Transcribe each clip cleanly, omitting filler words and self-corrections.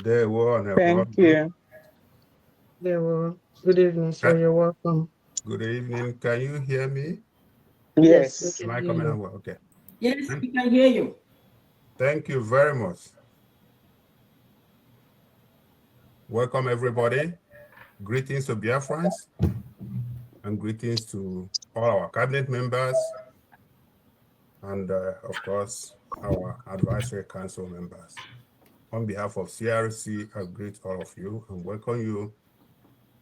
They were. Thank you. They were. Good evening, sir. You're welcome. Good evening. Can you hear me? Yes. Am I coming on well? Okay. Yes, we can hear you. Thank you very much. Welcome, everybody. Greetings to Biafrans and greetings to all our cabinet members and, of course, our advisory council members. On behalf of CRC, I greet all of you and welcome you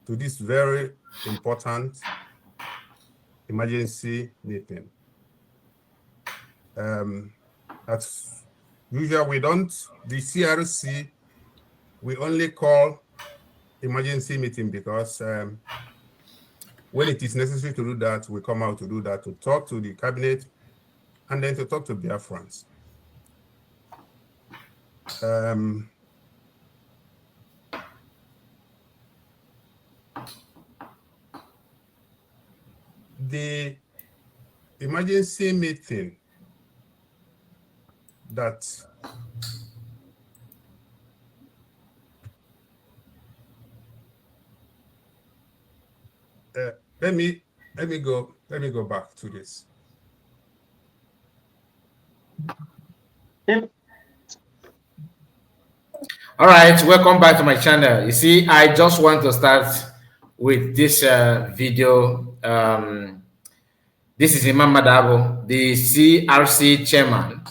to this very important emergency meeting. As usual, the CRC, we only call emergency meeting because when it is necessary to do that, we come out to do that, to talk to the cabinet and then to talk to Biafrans. The emergency meeting that let me go back to this. All right, welcome back to my channel. You see, I just want to start with this video. This is Imam Madabo, the CRC chairman.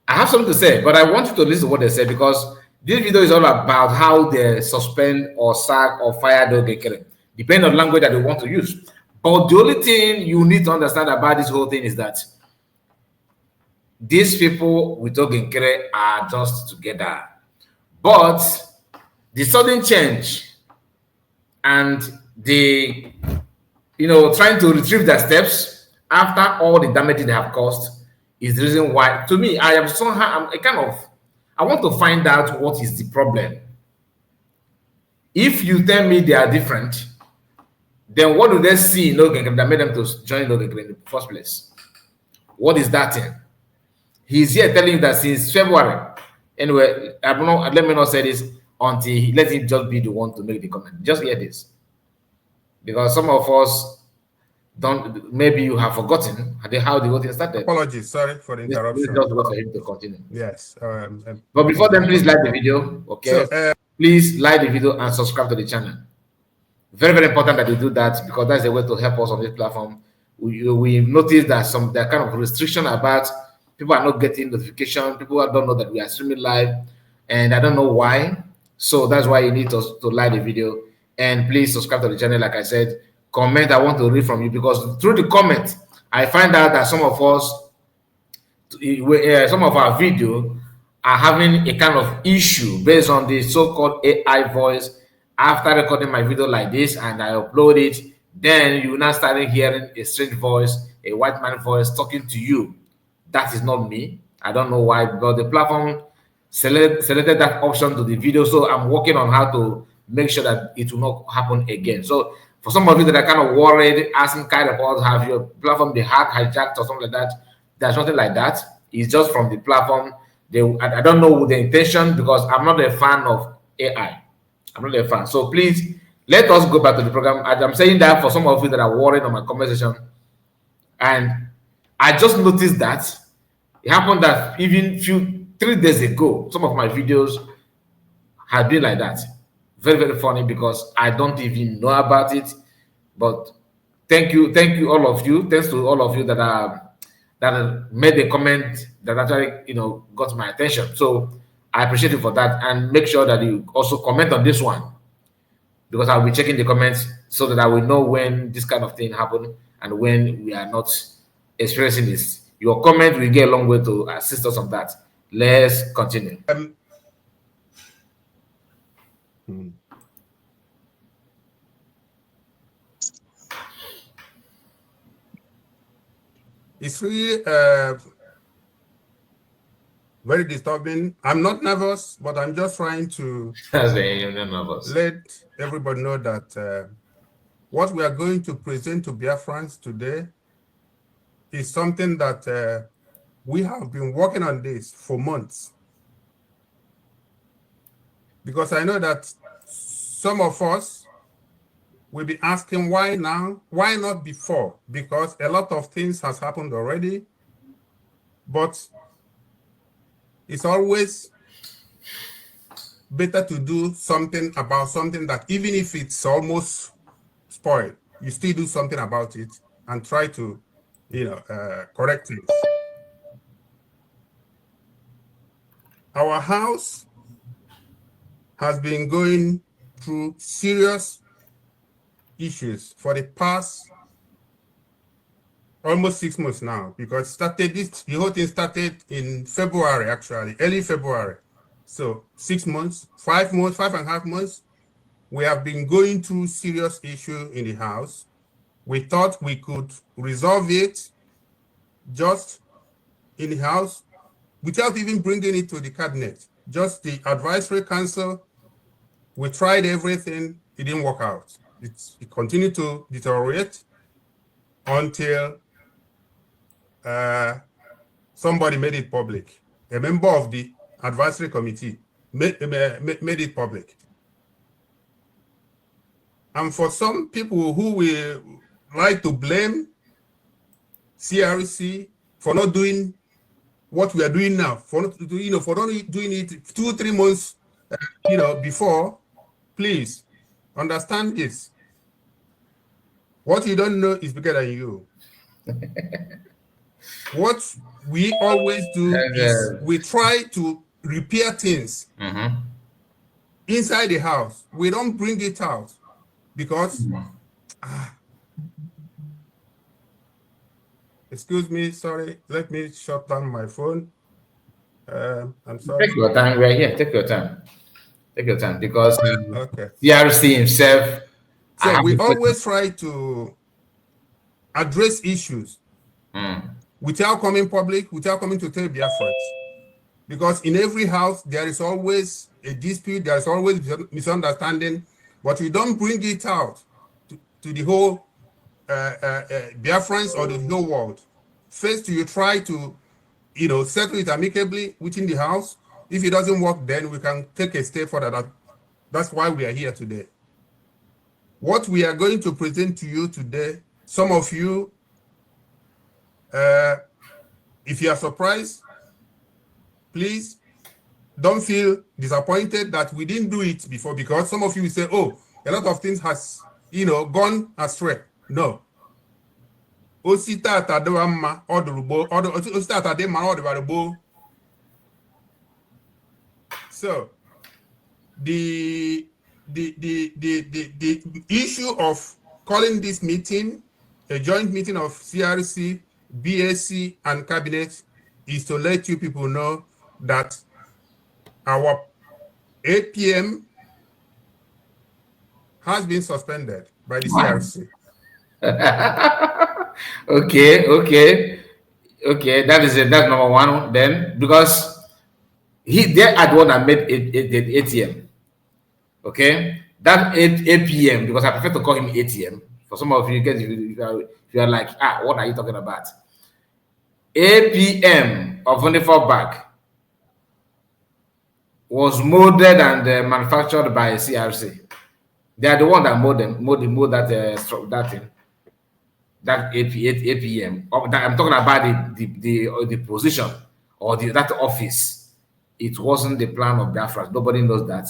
I have something to say, but I want you to listen to what they say because this video is all about how they suspend or sack or fire the Nkere, depending on the language that they want to use. But the only thing you need to understand about this whole thing is that these people with Nkere are just together. But the sudden change and the, trying to retrieve their steps after all the damage they have caused is the reason why, to me, I want to find out what is the problem. If you tell me they are different, then what do they see in Nkere that made them to join Nkere in the first place? What is that thing? He's here telling you that since February. Anyway, I don't know, let me not say this until he let him just be the one to make the comment. Just hear this. Because some of us don't, maybe you have forgotten how the whole thing started. Apologies, sorry for the interruption. Just for him to continue. Yes. But before then, please like the video, okay? So, please like the video and subscribe to the channel. Very, very important that you do that because that's a way to help us on this platform. We noticed that there are kind of restriction about people are not getting notification. People don't know that we are streaming live, and I don't know why. So that's why you need to like the video and please subscribe to the channel. Like I said, comment. I want to read from you because through the comment, I find out that some of us, some of our video are having a kind of issue based on the so-called AI voice. After recording my video like this and I upload it, then you now started hearing a strange voice, a white man voice talking to you. That is not me. I don't know why, because the platform selected that option to the video. So I'm working on how to make sure that it will not happen again. So for some of you that are kind of worried, asking kind of about have your platform been hijacked or something like that, there's nothing like that. It's just from the platform. I don't know the intention because I'm not a fan of AI. I'm not a fan. So please let us go back to the program. I'm saying that for some of you that are worried on my conversation, and I just noticed that it happened that even 3 days ago, some of my videos had been like that. Very, very funny because I don't even know about it. But thank you, all of you. Thanks to all of you that made a comment that actually got my attention. So I appreciate you for that, and make sure that you also comment on this one because I'll be checking the comments so that I will know when this kind of thing happened and when we are not experiencing this. Your comment will get a long way to assist us on that. Let's continue. It's really very disturbing. I'm not nervous, but I'm just trying to let everybody know that what we are going to present to Biafrans today is something that we have been working on this for months. because I know that some of us will be asking why now, why not before? Because a lot of things has happened already, but it's always better to do something about something that even if it's almost spoiled, you still do something about it and try to, correct it. Our house has been going through serious issues for the past almost 6 months now, because the whole thing started in February, actually, early February. So 6 months, 5 months, 5.5 months, we have been going through serious issue in the house. We thought we could resolve it just in the house without even bringing it to the cabinet. Just the advisory council, we tried everything, it didn't work out. It continued to deteriorate until somebody made it public. A member of the advisory committee made it public. And for some people who will like to blame CRC for not doing what we are doing now, for not doing it 2-3 months, before, please understand this. What you don't know is bigger than you. What we always do is we try to repair things inside the house. We don't bring it out because, excuse me, sorry, let me shut down my phone. I'm sorry. Take your time, we're here. Take your time. Take your time, because okay. CRC himself. So we always try to address issues without coming public, without coming to tell Biafrans. Because in every house, there is always a dispute, there is always misunderstanding, but we don't bring it out to the whole Biafrans or the whole world. First, you try to, settle it amicably within the house. If it doesn't work, then we can take a step further. That's why we are here today. What we are going to present to you today, some of you, if you are surprised, please don't feel disappointed that we didn't do it before, because some of you will say, oh, a lot of things has, gone astray. No. So the issue of calling this meeting a joint meeting of CRC, BSC, and Cabinet is to let you people know that our 8 p.m. has been suspended by the CRC. Okay. That's number one. Then, because they are the one that made it ATM. Okay, that 8 p.m. because I prefer to call him ATM. For some of you guys, if you are like, what are you talking about? 8 p.m. of FALLBACK was molded and manufactured by CRC. They are the one that mold that thing. That 8 p.m. I'm talking about the position or that office. It wasn't the plan of Biafra. Nobody knows that.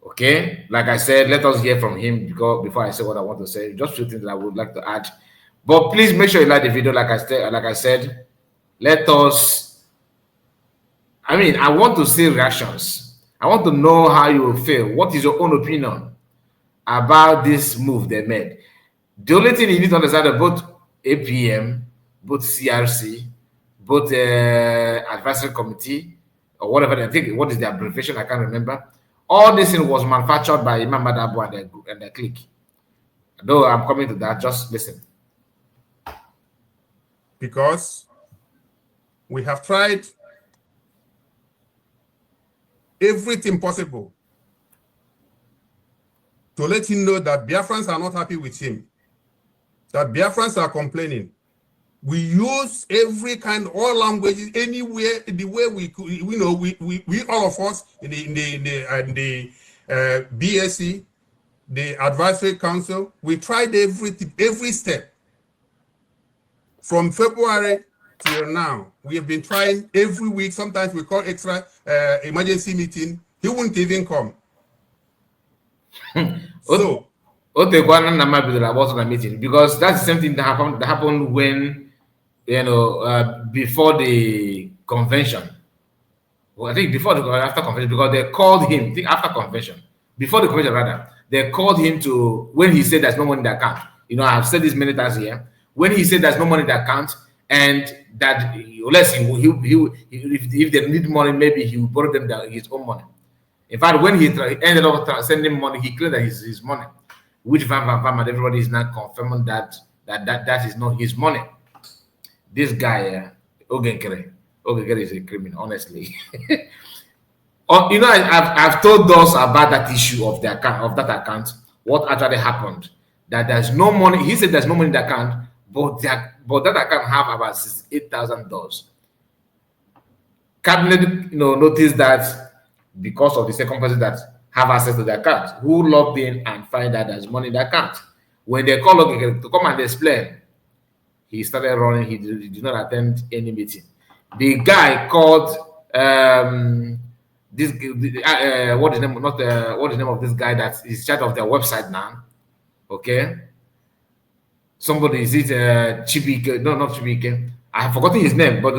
Okay, like I said, let us hear from him before I say what I want to say. Just few things that I would like to add. But please make sure you like the video. Like I said, let us. I want to see reactions. I want to know how you will feel. What is your own opinion about this move they made? The only thing you need to understand that both APM, both CRC, both advisory committee, or whatever I think, what is the abbreviation? I can't remember. All this thing was manufactured by Imam Madabu and the clique. Though I'm coming to that, just listen. Because we have tried everything possible to let him know that Biafrans are not happy with him, that Biafrans are complaining, We use every kind, all languages, anywhere, the way we could. You know, we all of us in the BSc, the advisory council, we tried every step. From February till now, we have been trying every week. Sometimes we call extra emergency meeting. He wouldn't even come. So, meeting, because that's the same thing that happened when, you know, before the convention. Well, I think before the after convention, because they called him. I think after convention, before the convention rather, they called him to, when he said there's no money in the account. You know, I've said this many times here. When he said there's no money in the account, and that unless if they need money, maybe he will borrow them his own money. In fact, when he ended up sending money, he claimed that his money, which Van and everybody is now confirming that is not his money. This guy, Nkere is a criminal, honestly. You know, I've told us about that issue of the account, of that account, what actually happened. That there's no money. He said there's no money in the account, but that account have about $68,000. Cabinet, you know, noticed that because of the second person that have access to the account, who logged in and find that there's money in the account. When they call Nkere to come and explain, he started running. He did not attend any meeting. The guy called this what is the name? What is the name of this guy that is in charge of their website now? Okay, somebody, is it Chibike? No, not Chibike. I have forgotten his name, but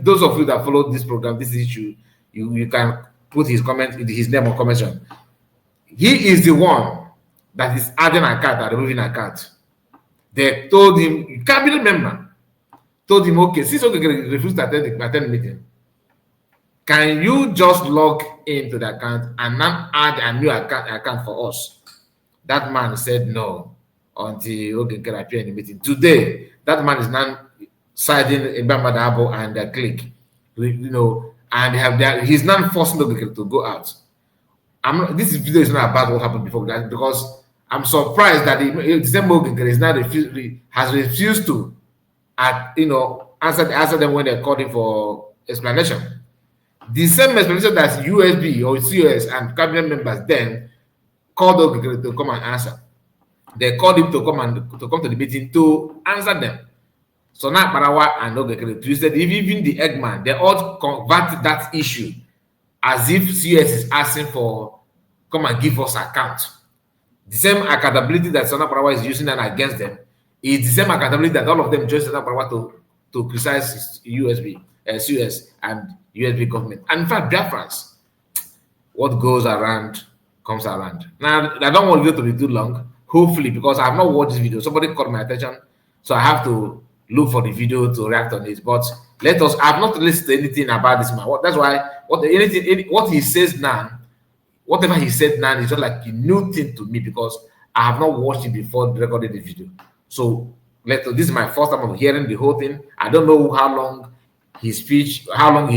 those of you that follow this program, this issue, you can put his name on comment section. He is the one that is adding an account and removing an account. They told him, cabinet member told him, okay, since Nkere refused to attend the meeting, can you just log into the account and now add a new account for us? That man said no until Nkere appeared in the meeting. Today, that man is now siding Ibam and Click, you know, and he's not forcing Nkere to go out. This video is not about what happened before that, because I'm surprised that the same Nkere is now has refused to, you know, answer them when they called him for explanation. The same explanation that USB or COS and cabinet members then called Nkere to come and answer. They called him to come to the meeting to answer them. So now Parawa and Nkere twisted. Even the Eggman, they all converted that issue as if CS is asking for come and give us account. The same accountability that Sana Parawa is using and against them is the same accountability that all of them joined Sana Parawa to criticize USB, CS and USB government. And in fact, Biafrans, what goes around comes around. Now, I don't want to go to be too long, hopefully, because I have not watched this video. Somebody caught my attention, so I have to look for the video to react on it. But I have not listened to anything about this man. That's why what he says now, whatever he said now is just like a new thing to me, because I have not watched it before recording the video. So this is my first time of hearing the whole thing. I don't know how long he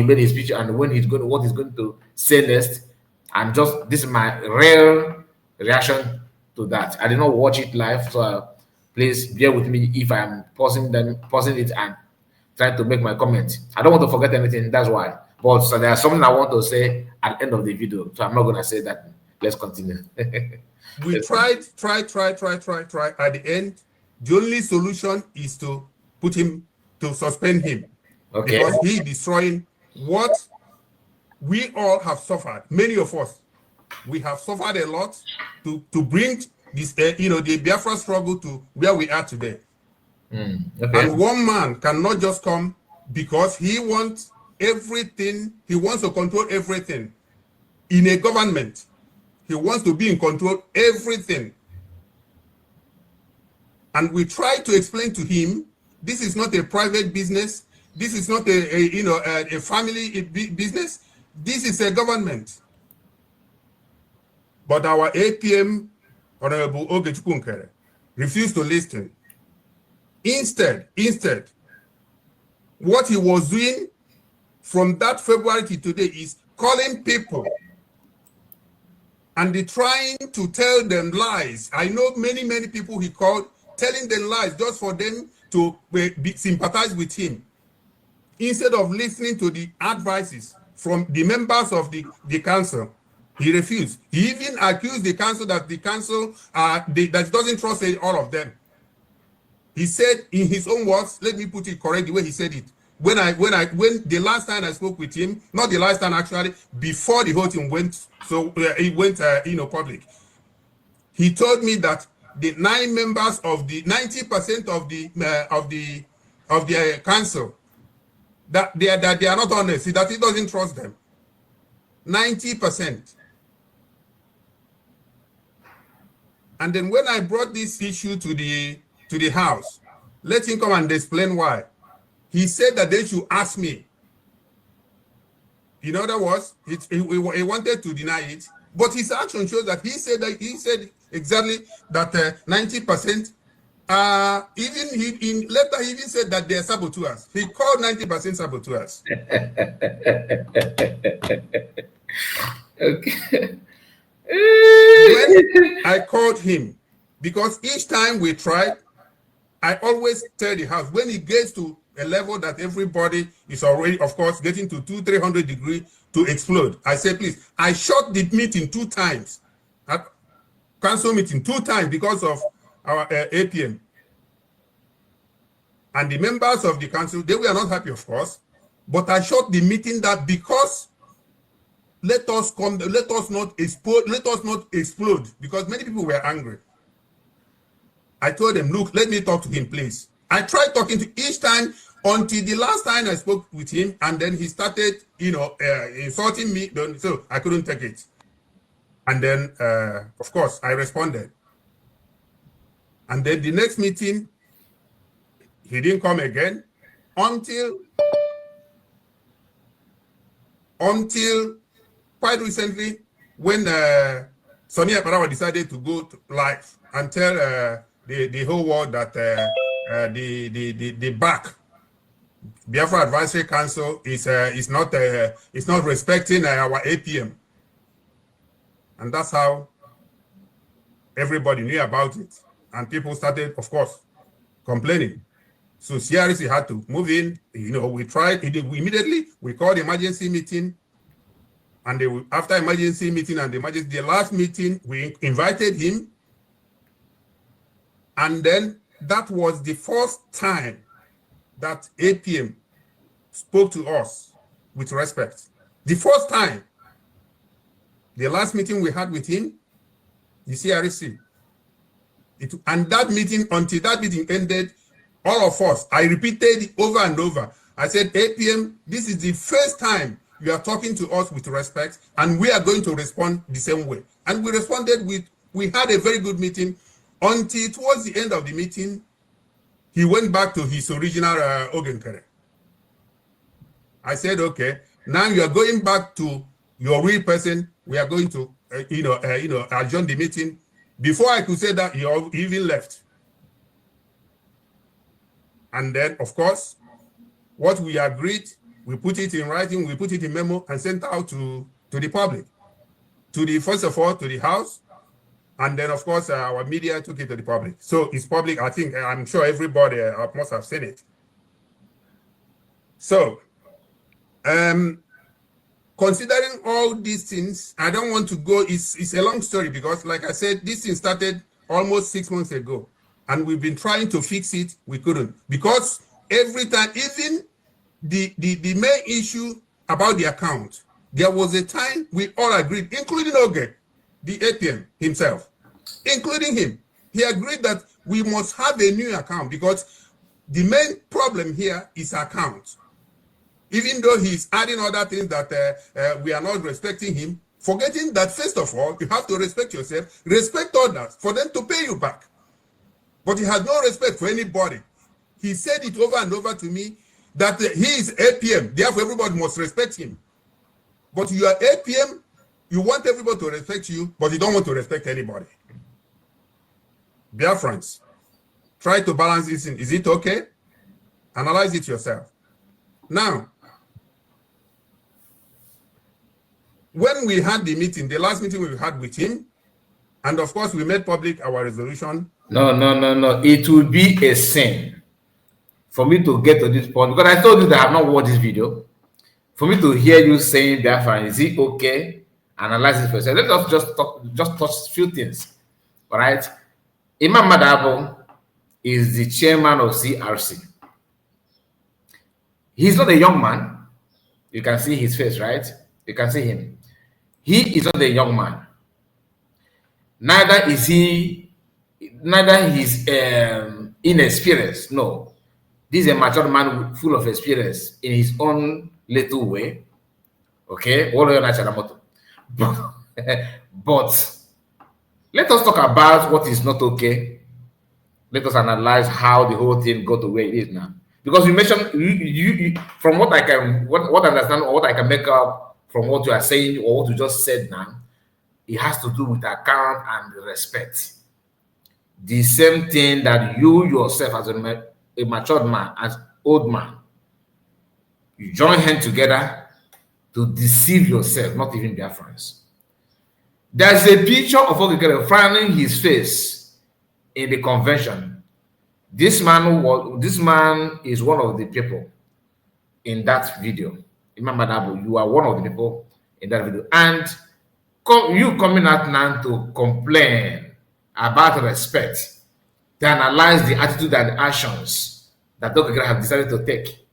made his speech, and what he's going to say next. And this is my real reaction to that. I did not watch it live, so please bear with me if I'm pausing it and trying to make my comment. I don't want to forget anything, that's why. But so there's something I want to say at the end of the video, so I'm not going to say that. Let's continue. We tried. At the end, the only solution is to suspend him. Okay. Because he's destroying what we all have suffered. Many of us, we have suffered a lot to bring this, the Biafra struggle to where we are today. Okay. And one man cannot just come because he wants everything. He wants to control everything in a government. He wants to be in control of everything. And we try to explain to him, this is not a private business. This is not a family business. This is a government. But our APM, Honorable Nkere, refused to listen. Instead, what he was doing from that February to today is calling people and trying to tell them lies. I know many people he called, telling them lies just for them to sympathize with him instead of listening to the advices from the members of the council. He refused. He even accused the council that the council that doesn't trust all of them. He said in his own words, let me put it correct the way he said it. When the last time I spoke with him, not the last time actually, before the whole thing went, it went public. He told me that the 9 members of the 90% of the council that they are not honest, that he doesn't trust them. 90%. And then when I brought this issue to the house, let him come and explain why. He said that they should ask me. In other words, he wanted to deny it, but his action shows that he said exactly that 90%. Even he later he even said that they are saboteurs. He called 90% saboteurs. Okay. When I called him, because each time we tried, I always tell the house when it gets to a level that everybody is already, of course, getting to 200-300 degrees to explode. I say, please, I shut the meeting 2 times, council meeting 2 times because of our APM. And the members of the council, they were not happy, of course, but I shut the meeting that because let us not explode, because many people were angry. I told them, look, let me talk to him, please. I tried talking to each time until the last time I spoke with him, and then he started, insulting me, so I couldn't take it. And then, of course, I responded. And then the next meeting, he didn't come again until quite recently when Sonia Parawa decided to go live and tell the whole world that the BAC, Biafra Advisory Council, is not respecting our APM, and that's how everybody knew about it, and people started, of course, complaining. So CRC had to move in. We tried. Immediately we called the emergency meeting, and after emergency meeting and the last meeting, we invited him. And then that was the first time that APM spoke to us with respect. The first time. The last meeting we had with him, the CRC. And that meeting, until that meeting ended, all of us, I repeated it over and over. I said, APM, this is the first time you are talking to us with respect, and we are going to respond the same way. And we responded we had a very good meeting until towards the end of the meeting, he went back to his original Nkere. I said, okay, now you are going back to your real person. We are going to, adjourn the meeting. Before I could say that, he even left. And then, of course, what we agreed, we put it in writing, we put it in memo and sent out to the public, first of all, to the house. And then, of course, our media took it to the public. So it's public. I'm sure everybody must have seen it. So, considering all these things, I don't want to go, it's a long story because, like I said, this thing started almost 6 months ago. And we've been trying to fix it, we couldn't. Because every time, even the main issue about the account, there was a time we all agreed, including Oge, the APM himself, including him. He agreed that we must have a new account because the main problem here is account. Even though he's adding other things that we are not respecting him, forgetting that first of all, you have to respect yourself, respect others for them to pay you back. But he has no respect for anybody. He said it over and over to me that he is APM, therefore everybody must respect him. But you are APM, you want everybody to respect you, but you don't want to respect anybody. Dear friends, try to balance this in. Is it okay? Analyze it yourself. Now, when we had the meeting, the last meeting we had with him, and of course we made public our resolution. No. It will be a sin for me to get to this point, because I told you that I have not watched this video, for me to hear you saying Biafra, is it okay? Analyze it first. Let us just touch a few things. All right. Imam Madabo is the chairman of CRC. He's not a young man. You can see his face, right? You can see him. He is not a young man. Neither is he, neither he's inexperienced. No. This is a mature man full of experience in his own little way. Okay? But let us talk about what is not okay. Let us analyze how the whole thing got to where it is now. Because you mentioned, you from what I can, what I understand, or what I can make up from what you are saying or what you just said now, it has to do with account and respect. The same thing that you yourself, as a matured man, as old man, you join hands together to deceive yourself, not even their friends. There's a picture of Nkere frowning his face in the convention. This man is one of the people in that video. Imam Madabo, you are one of the people in that video. And you coming out now to complain about respect, to analyze the attitude and the actions that Nkere have decided to take.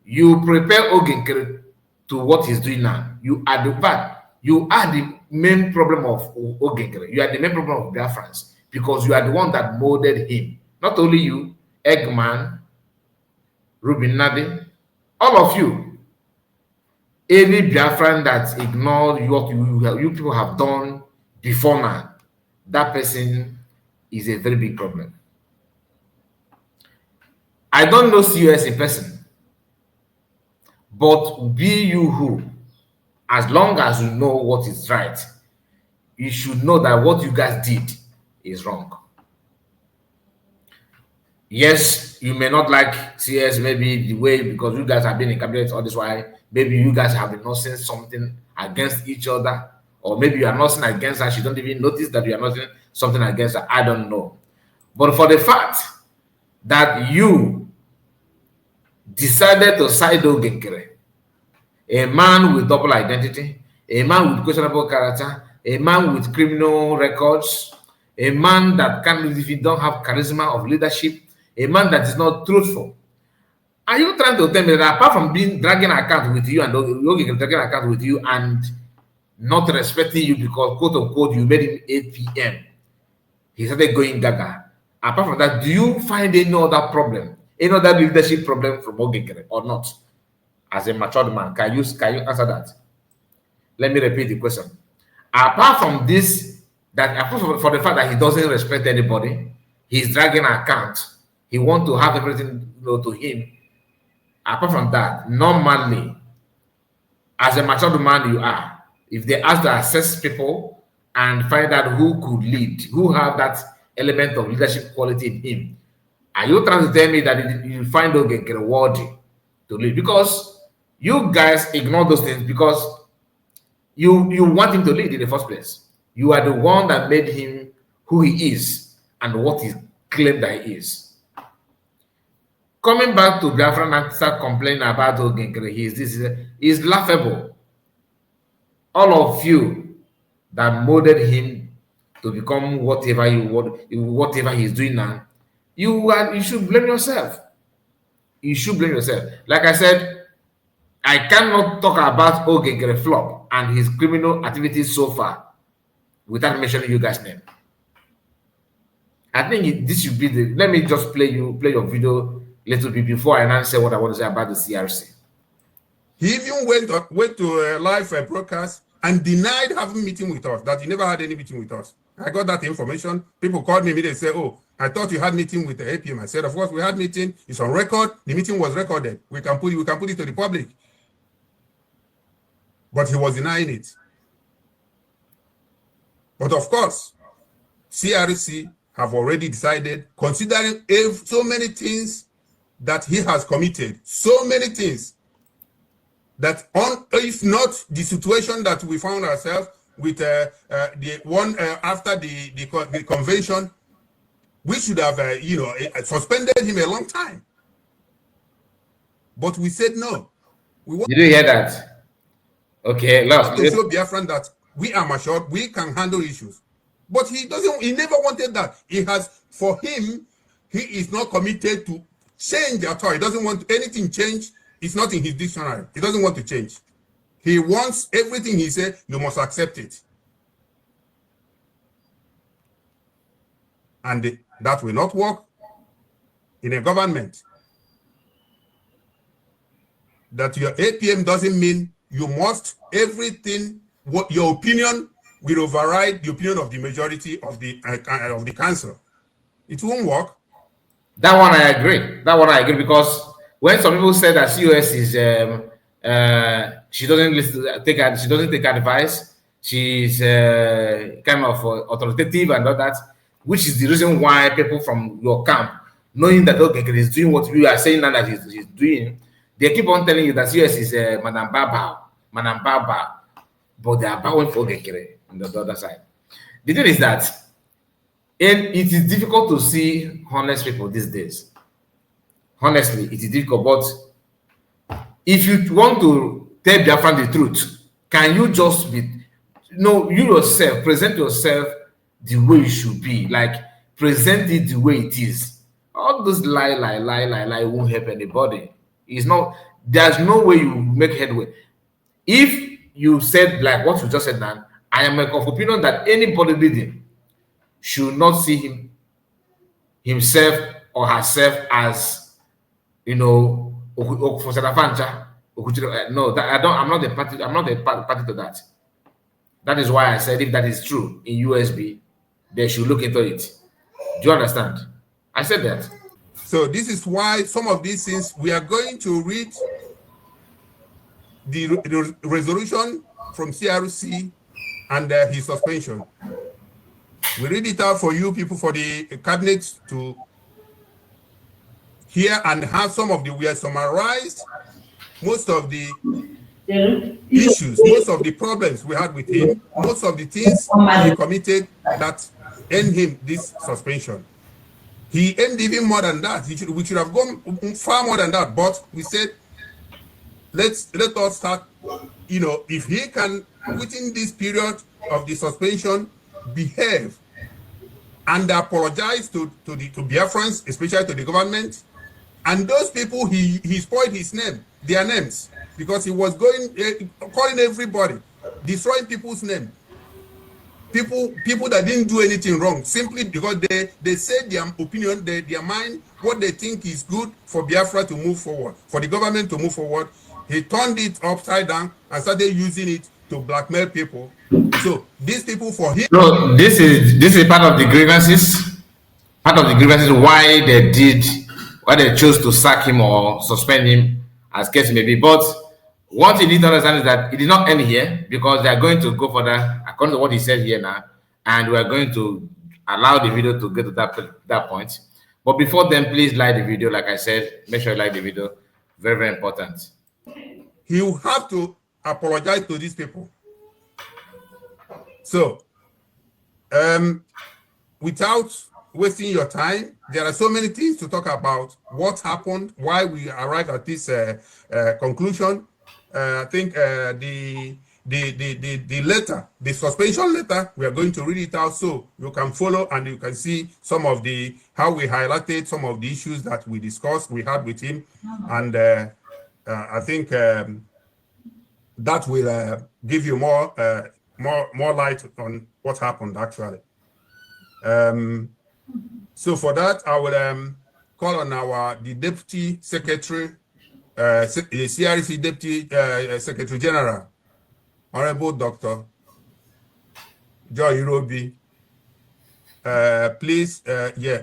You prepare Nkere to what he's doing now. You are the main problem of Nkere. You are the main problem of Biafrans, because you are the one that molded him. Not only you, Eggman, Ruben Nadi, all of you. Any Biafran that ignored what you people have done before now, that person is a very big problem. I don't know CRC in person, but be you who, as long as you know what is right, you should know that what you guys did is wrong. Yes, you may not like CS maybe the way, because you guys have been in cabinet all this while. Maybe you guys have been not saying something against each other, or maybe you are not saying against her. She don't even notice that you are not saying something against her. I don't know. But for the fact that you decided to side Nkere, a man with double identity, a man with questionable character, a man with criminal records, a man that if you don't have charisma of leadership, a man that is not truthful. Are you trying to tell me that apart from dragging account with you and dragging account with you and not respecting you because, quote unquote, you made him 8 p.m., he started going gaga? Apart from that, do you find any other problem, any other leadership problem from Nkere or not? As a matured man, can you answer that? Let me repeat the question. Apart from this, apart from the fact that he doesn't respect anybody, he's dragging account, he wants to have everything to him. Apart from that, normally, as a matured man you are, if they ask to assess people and find out who could lead, who have that element of leadership quality in him, are you trying to tell me that you find Nkere worthy to lead? Because you guys ignore those things because you want him to lead in the first place. You are the one that made him who he is and what he claimed that he is. Coming back to Biafran and start complaining about Nkere, is laughable. All of you that molded him to become whatever he's doing now, you should blame yourself. You should blame yourself. Like I said, I cannot talk about Nkere flop and his criminal activities so far without mentioning you guys' name. I think this should be the. Let me just play your video a little bit before I answer what I want to say about the CRC. He even went to a live broadcast and denied having a meeting with us, that he never had any meeting with us. I got that information. People called me immediately and said, oh, I thought you had meeting with the APM. I said, of course, we had meeting. It's on record. The meeting was recorded. We can put it to the public. But he was denying it. But of course, CRC have already decided, considering so many things that he has committed, so many things, that if not the situation that we found ourselves with the one after the convention, we should have suspended him a long time. But we said no. We want Did you hear that? Okay, look. to show Biafran that we are mature, we can handle issues. But he never wanted that. For him, he is not committed to change at all. He doesn't want anything changed. It's not in his dictionary. He doesn't want to change. He wants everything he said, you must accept it. And that will not work in a government. That your APM doesn't mean you must everything, what your opinion will override the opinion of the majority of the council. It won't work. That one I agree. That one I agree, because when some people say that COS is she doesn't take advice, she's kind of authoritative and all that, which is the reason why people from your camp, knowing that Nkere is doing what we are saying now that he's doing, they keep on telling you that COS is Madam Baba, but they are bowing for Nkere on the other side. The thing is that, and it is difficult to see honest people these days. Honestly, it is difficult, but if you want to tell Biafran the truth, can you just be, you yourself, present yourself the way you should be, like present it the way it is. All those lie won't help anybody. It's not, there's no way you make headway. If you said like what you just said now, I am of opinion that anybody leading should not see himself or herself as, no, that I'm not a party to that. That is why I said if that is true in USB, they should look into it. Do you understand? I said that. So this is why some of these things we are going to read the resolution from CRC and his suspension. We read it out for you people, for the cabinet to hear and have some of the, we have summarized most of the issues, most of the problems we had with him, most of the things he committed that end him this suspension. He ended even more than that. We should have gone far more than that, but we said, let us start, if he can, within this period of the suspension, behave and apologize to Biafrans, especially to the government, and those people he spoiled their names, because he was going calling everybody, destroying people's name, people that didn't do anything wrong, simply because they said their opinion, their mind, what they think is good for Biafra to move forward, for the government to move forward. He turned it upside down and started using it to blackmail people. So these people, for him. No, this is part of the grievances. Part of the grievances why they chose to sack him or suspend him, as case may be. But what you need to understand is that it did not end here, because they are going to go further according to what he said here now, and we are going to allow the video to get to that point. But before then, please like the video. Like I said, make sure you like the video. Very, very important. He will have to apologize to these people. So, without wasting your time, there are so many things to talk about. What happened, why we arrived at this conclusion. I think the letter, the suspension letter, we are going to read it out so you can follow and you can see some of how we highlighted some of the issues that we discussed, we had with him, and I think that will give you more light on what happened actually. So for that, I will call on the Deputy Secretary, the CRC Deputy Secretary General, Honorable Dr. Joy Irobi. Please,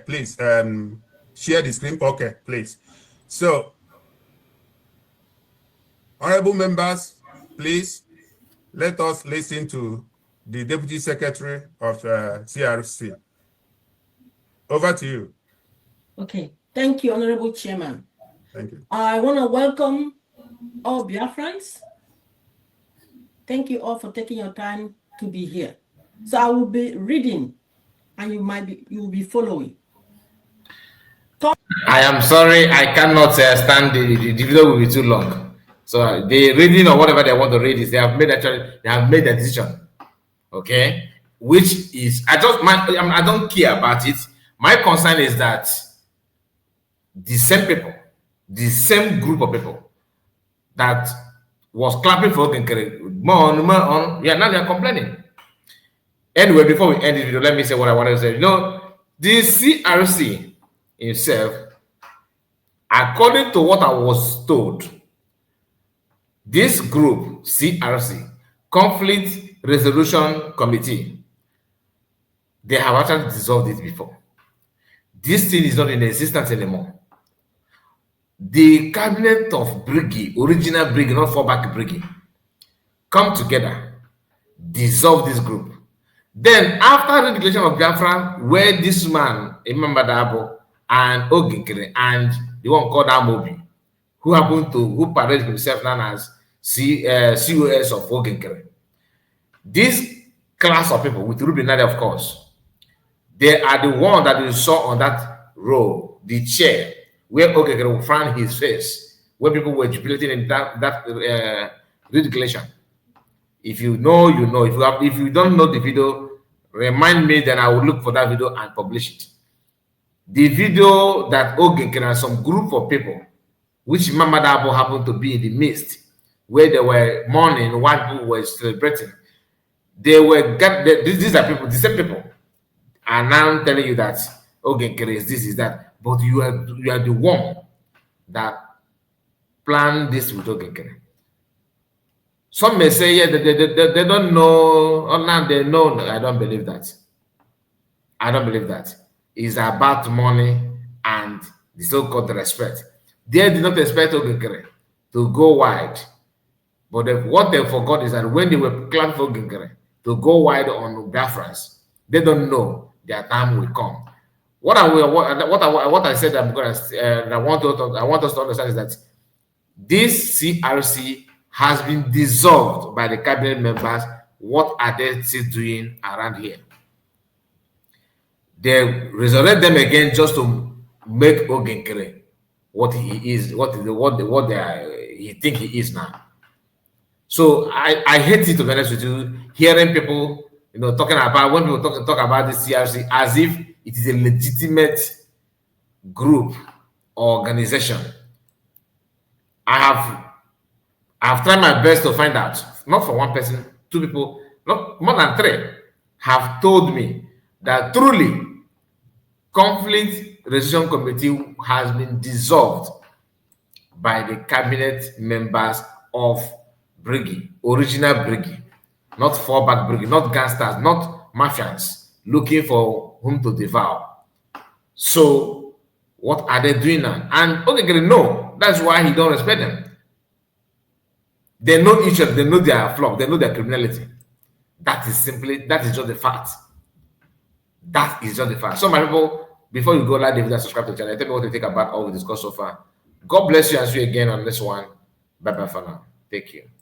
please share the screen. Okay, please. So, honorable members, please let us listen to the Deputy Secretary of CRC. Over to you. Okay, thank you, Honorable Chairman. Thank you. I want to welcome all Biafrans. Thank you all for taking your time to be here. So I will be reading, and you will be following. talk. I am sorry, I cannot stand the video will be too long. So the reading or whatever they want to read is they have made their decision. Okay, which is I don't care about it. My concern is that the same people, the same group of people that was clapping for Nkere, more on, yeah, now they are complaining. Anyway, before we end this video, let me say what I wanted to say. You know, the CRC himself, according to what I was told, this group, CRC, Conflict Resolution Committee, they have actually dissolved it before. This thing is not in existence anymore. The cabinet of Briggy, original Briggy, not fallback Briggy, come together, dissolve this group. Then, after the declaration of Biafra, where this man, Imam Badabo, and Nkere, and the one called Amobi, who paraded himself known as COS of Nkere. This class of people, with Ruby Nadia, of course, they are the one that you saw on that row, the chair, where Nkere found his face, where people were jubilating in that declaration. If you know, you know. If you don't know the video, remind me, then I will look for that video and publish it. The video that Nkere and some group of people, which Mama Dabo happened to be in the midst, where they were mourning, while people were celebrating. These are people, the same people, are now telling you that Nkere is this, is that, but you are the one that planned this with Nkere. Some may say, yeah, they don't know, or now they know. I don't believe that. I don't believe that. It's about money and the so-called respect. They did not expect Nkere to go wide. But what they forgot is that when they were clapping for Nkere to go wide on Biafrans, they don't know their time will come. What I said I'm going to, I want us to understand is that this CRC has been dissolved by the cabinet members. What are they still doing around here? They resurrect them again just to make Nkere what he is, he think he is now. So I hate it, to be honest with you, hearing people, you know, talking about, when people talk about the CRC as if it is a legitimate group or organization. I have tried my best to find out, not for one person, two people, not more than three, have told me that truly Conflict Resolution Committee has been dissolved by the cabinet members of Briggy, original Briggy, not fallback Briggy, not gangsters, not mafians looking for whom to devour. So what are they doing now? And Nkere know, that's why he don't respect them. They know each other, they know their flock, they know their criminality. That is just the fact. That is just the fact. So my people, before you go like the video, subscribe to the channel. Tell me what you think about all we discussed so far. God bless you and see you again on this one. Bye bye for now. Take care.